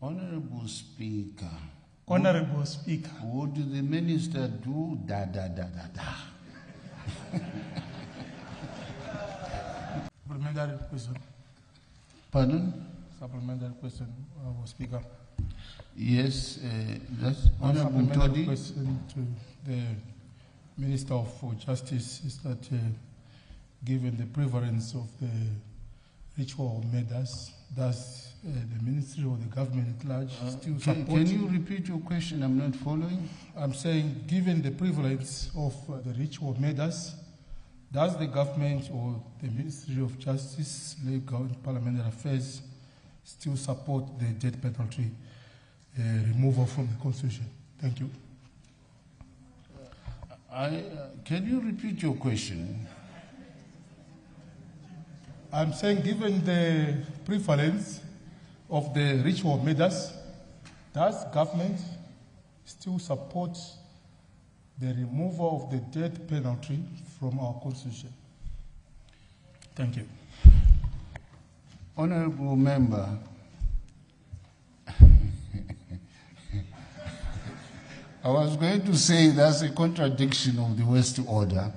Honorable Speaker. Honorable Speaker. Would the minister do da da da da da? Supplementary question. Pardon? Supplementary question, Honorable Speaker. Yes, that's Honorable Mutodi. Question to the Minister of Justice is that given the prevalence of the ritual murders, does the ministry or the government at large still support? Can you repeat your question? I'm not following. I'm saying, given the prevalence of the ritual murders, does the government or the Ministry of Justice, Legal and Parliamentary Affairs still support the death penalty removal from the Constitution? Thank you. Can you repeat your question? I'm saying, given the prevalence of the ritual murders, does government still support the removal of the death penalty from our Constitution? Thank you. Honorable Member, I was going to say that's a contradiction of the West order,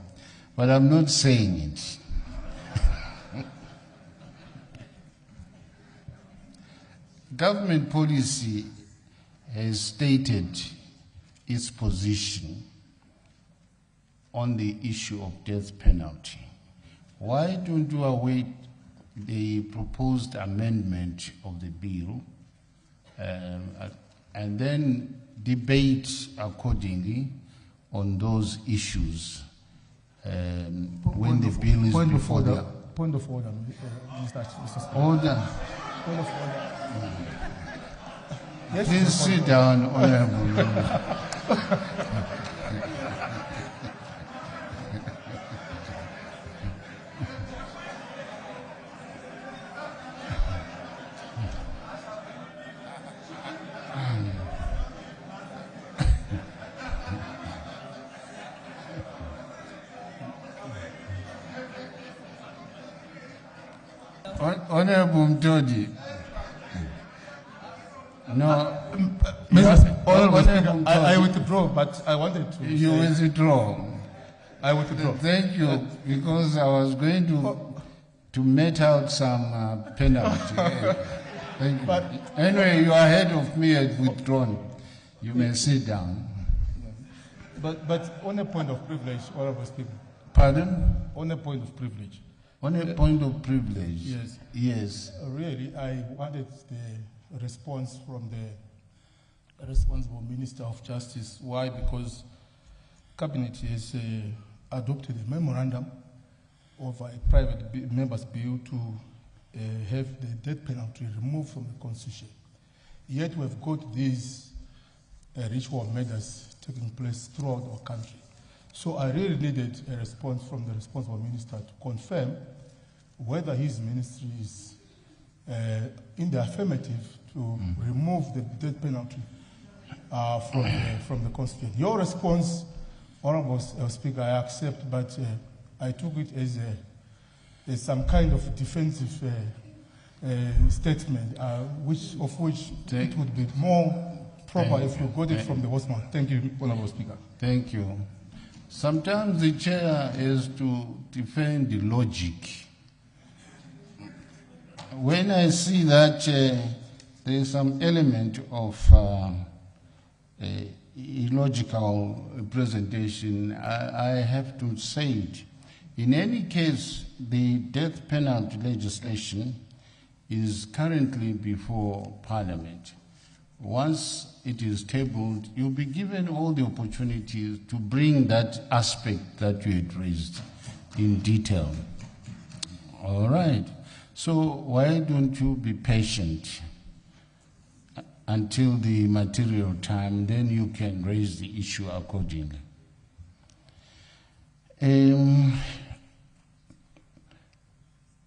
but I'm not saying it. Government policy has stated its position on the issue of death penalty. Why don't you await the proposed amendment of the bill and then debate accordingly on those issues when the bill is before the... Point of order, Mr. Speaker. Order. Point of order. Yes, please sit down, Honorable. Honorable Mutodi. No, I withdraw, but I wanted to. You withdraw. I withdraw. Thank you, because I was going to met out some penalty. Thank you. But, anyway, you are ahead of me at withdrawn. You may sit down. But on a point of privilege, Honorable Speaker. Pardon? On a point of privilege. On a point of privilege. Yes. Yes. Really, I wanted the response from the responsible Minister of Justice. Why? Because Cabinet has adopted a memorandum of a private member's bill to have the death penalty removed from the Constitution. Yet we've got these ritual murders taking place throughout our country. So I really needed a response from the responsible minister to confirm whether his ministry is in the affirmative to remove the death penalty from the Constitution. Your response, Honorable Speaker, I accept, but I took it as some kind of defensive statement, which it would be more proper if you got it from the horseman. Thank you, Honorable Speaker. Thank you. Sometimes the chair is to defend the logic. When I see that there is some element of illogical presentation, I have to say it. In any case, the death penalty legislation is currently before Parliament. Once it is tabled, you'll be given all the opportunities to bring that aspect that you had raised in detail. All right. So why don't you be patient until the material time, then you can raise the issue accordingly.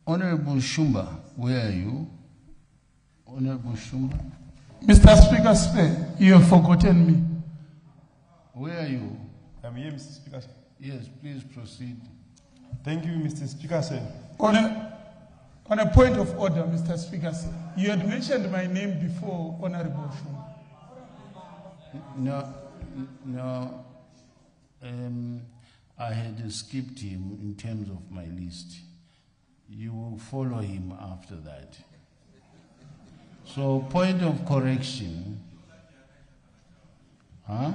Honorable Shumba, where are you? Honorable Shumba? Mr. Speaker, you have forgotten me. Where are you? I'm here, Mr. Speaker. Yes, please proceed. Thank you, Mr. Speaker, sir. On a point of order, Mr. Speaker, sir, you had mentioned my name before, Honorable Shuma. No. I had skipped him in terms of my list. You will follow him after that. So, point of correction. I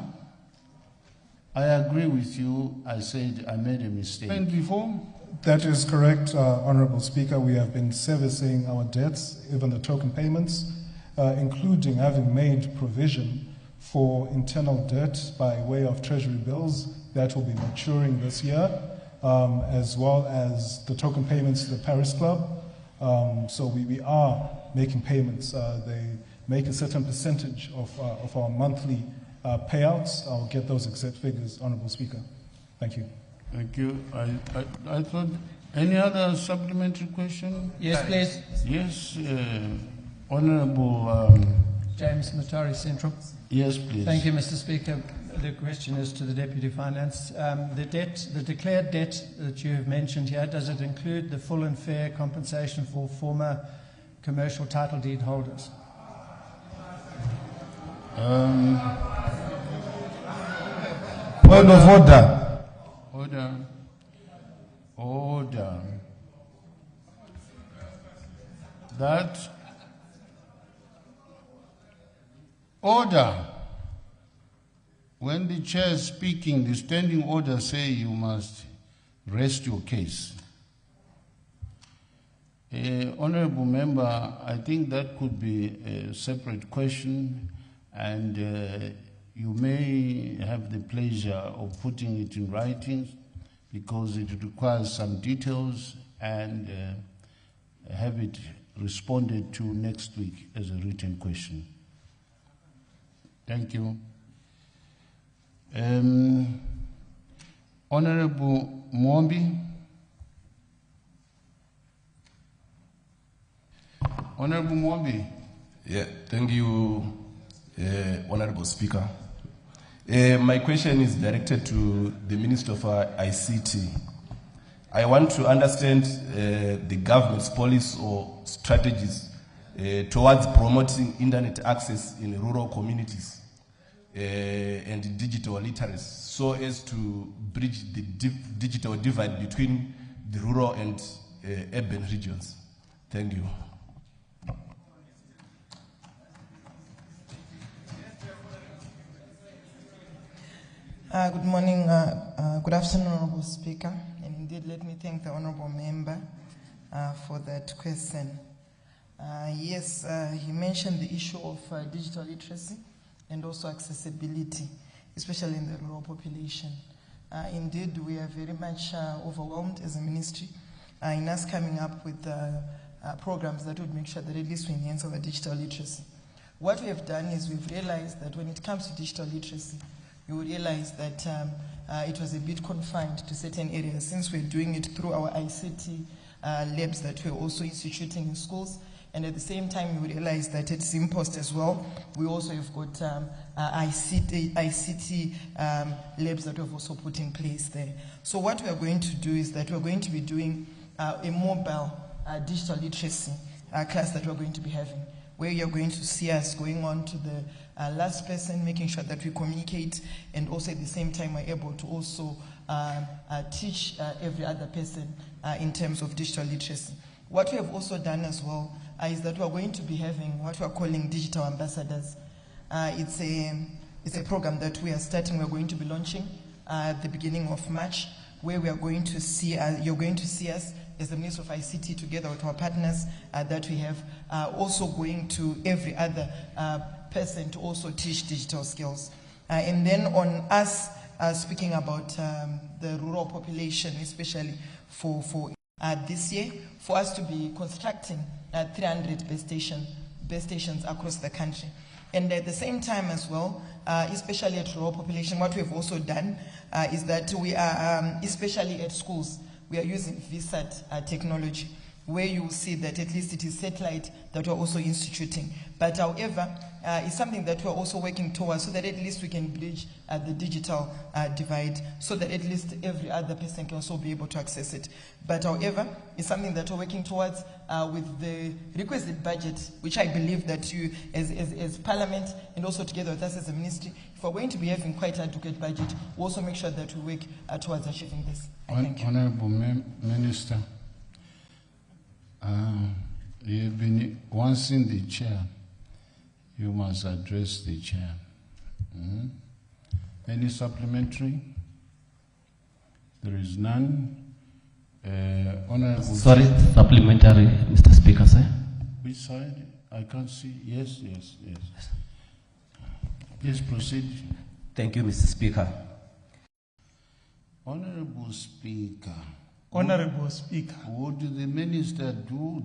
agree with you. I said I made a mistake. And before? That is correct, Honorable Speaker. We have been servicing our debts, even the token payments, including having made provision for internal debt by way of treasury bills that will be maturing this year, as well as the token payments to the Paris Club. So we are making payments. They make a certain percentage of our monthly payouts. I'll get those exact figures, Honorable Speaker. Thank you. Thank you. I thought, any other supplementary question? Yes, please. Yes, Honorable James Mutodi, Central. Yes, please. Thank you, Mr. Speaker. The question is to the Deputy Finance. The declared debt that you have mentioned here, does it include the full and fair compensation for former commercial title deed holders? Point of order. Order. That order. When the chair is speaking, the standing order say you must rest your case. Honorable member, I think that could be a separate question, and you may have the pleasure of putting it in writing, because it requires some details, and have it responded to next week as a written question. Thank you. Honorable Mwambi. Honorable Mwambi. Yeah, thank you, Honorable Speaker. My question is directed to the Minister of ICT. I want to understand the government's policy or strategies towards promoting internet access in rural communities and digital literacy, so as to bridge the digital divide between the rural and urban regions. Thank you. Good morning, good afternoon, Honorable Speaker, and indeed let me thank the Honorable Member for that question. Yes, he mentioned the issue of digital literacy and also accessibility, especially in the rural population. Indeed, we are very much overwhelmed as a ministry in us coming up with programs that would make sure that at least we enhance our digital literacy. What we have done is we've realized that when it comes to digital literacy, you will realize that it was a bit confined to certain areas, since we're doing it through our ICT labs that we're also instituting in schools. And at the same time, you realize that at Zimpost as well, we also have got ICT labs that we've also put in place there. So what we are going to do is that we're going to be doing a mobile digital literacy class that we're going to be having, where you're going to see us going on to the last person, making sure that we communicate, and also at the same time we're able to also teach every other person in terms of digital literacy. What we have also done as well is that we're going to be having what we're calling digital ambassadors. It's a program that we are starting, we're going to be launching at the beginning of March, where we are going to see, you're going to see us as the Minister of ICT together with our partners that we have, also going to every other person to also teach digital skills. And then on us speaking about the rural population, especially for this year, for us to be constructing 300 base stations across the country. And at the same time as well, especially at rural population, what we've also done is that we are, especially at schools, we are using VSAT technology. where you will see that at least it is satellite that we're also instituting. But however, it's something that we're also working towards so that at least we can bridge the digital divide so that at least every other person can also be able to access it. But however, it's something that we're working towards with the requisite budget, which I believe that you as Parliament and also together with us as a ministry, if we're going to be having quite an adequate budget, we'll also make sure that we work towards achieving this. Thank you. Honorable Minister, you've been once in the chair, you must address the chair. Any supplementary? There is none. Honorable. Sorry, supplementary, Mr. Speaker, sir. Which side? I can't see. Yes. Please proceed. Thank you, Mr. Speaker. Honorable Speaker. Honorable Speaker. What do the minister do?